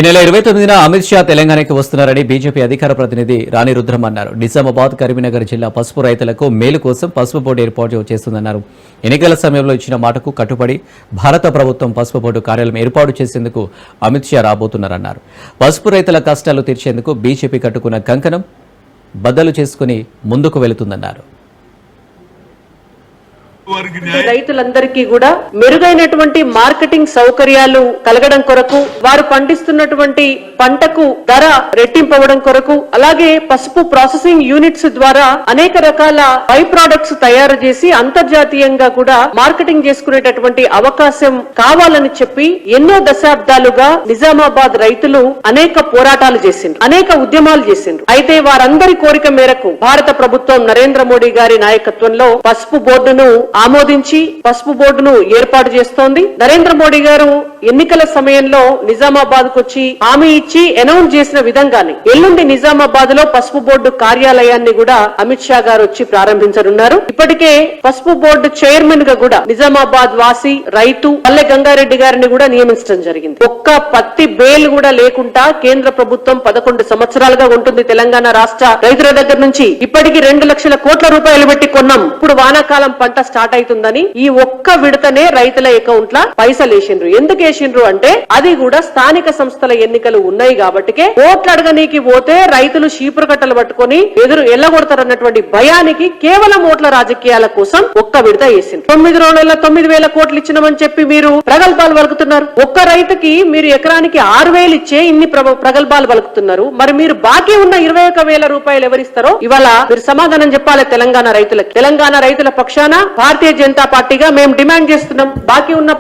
ఈ నెల 29న అమిత్ షా తెలంగాణకి వస్తున్నారని బీజేపీ అధికార ప్రతినిధి రాణి రుద్రం అన్నారు. నిజామాబాద్, కరీంనగర్ జిల్లా పసుపు రైతులకు మేలు కోసం పసుపు బోర్డు ఏర్పాటు చేస్తుందన్నారు. ఎన్నికల సమయంలో ఇచ్చిన మాటకు కట్టుబడి భారత ప్రభుత్వం పసుపు బోర్డు కార్యాలయం ఏర్పాటు చేసేందుకు అమిత్ షా రాబోతున్నారన్నారు. పసుపు రైతుల కష్టాలు తీర్చేందుకు బీజేపీ కట్టుకున్న కంకణం బద్దలు చేసుకుని ముందుకు వెళుతుందన్నారు. రైతులందరికీ కూడా మెరుగైనటువంటి మార్కెటింగ్ సౌకర్యాలు కలగడం కొరకు, వారు పండిస్తున్నటువంటి పంటకు ధర రెట్టింపవడం కొరకు, అలాగే పసుపు ప్రాసెసింగ్ యూనిట్స్ ద్వారా అనేక రకాల బై ప్రొడక్ట్స్ తయారు చేసి అంతర్జాతీయంగా కూడా మార్కెటింగ్ చేసుకునేటటువంటి అవకాశం కావాలని చెప్పి ఎన్నో దశాబ్దాలుగా నిజామాబాద్ రైతులు అనేక పోరాటాలు చేసిండ్రు, అనేక ఉద్యమాలు చేసిండ్రు. అయితే వారందరి కోరిక మేరకు భారత ప్రభుత్వం నరేంద్ర మోడీ గారి నాయకత్వంలో పసుపు బోర్డును ఆమోదించి పసుపు బోర్డును ఏర్పాటు చేస్తోంది. నరేంద్ర మోడీ గారు ఎన్నికల సమయంలో నిజామాబాద్ కు వచ్చి హామీ ఇచ్చి అనౌన్స్ చేసిన విధంగానే ఎల్లుండి నిజామాబాద్ లో పసుపు బోర్డు కార్యాలయాన్ని కూడా అమిత్ షా గారు వచ్చి ప్రారంభించనున్నారు. ఇప్పటికే పసుపు బోర్డు చైర్మన్ గా కూడా నిజామాబాద్ వాసి రైతు పల్లె గంగారెడ్డి గారిని కూడా నియమించడం జరిగింది. ఒక్క పత్తి బేల్ కూడా లేకుండా కేంద్ర ప్రభుత్వం 11 సంవత్సరాలుగా ఉంటుంది తెలంగాణ రాష్ట్ర రైతుల దగ్గర నుంచి. ఇప్పటికి 2 లక్షల కోట్ల రూపాయలు పెట్టి కొన్నాం. ఇప్పుడు వానాకాలం పంట స్టార్ట్ అవుతుందని ఈ ఒక్క విడతనే రైతుల అకౌంట్ లా పైసలు వేసిండ్రు. ఎందుకు వేసిండ్రు అంటే అది కూడా స్థానిక సంస్థల ఎన్నికలు ఉన్నాయి కాబట్టికే ఓట్లు అడగనీకి పోతే రైతులు చీపురు కట్టలు పట్టుకొని ఎదురు ఎల్లగొడతారన్నటువంటి భయానికి కేవలం ఓట్ల రాజకీయాల కోసం ఒక్క విడత వేసిండ్రు. 9 రోజుల్లో 9,000 కోట్లు ఇచ్చినామని చెప్పి మీరు ప్రగల్భాలు పలుకుతున్నారు. ఒక్క రైతుకి మీరు ఎకరానికి 6,000 ఇచ్చే ఇన్ని ప్రగల్భాలు పలుకుతున్నారు. మరి మీరు బాకీ ఉన్న 21,000 రూపాయలు ఎవరిస్తారో ఇవాళ మీరు సమాధానం చెప్పాలి తెలంగాణ రైతులకు. తెలంగాణ రైతుల పక్షాన భారతీయ జనతా పార్టీగా మేము డిమాండ్ చేస్తున్నాం. బాకీ ఉన్న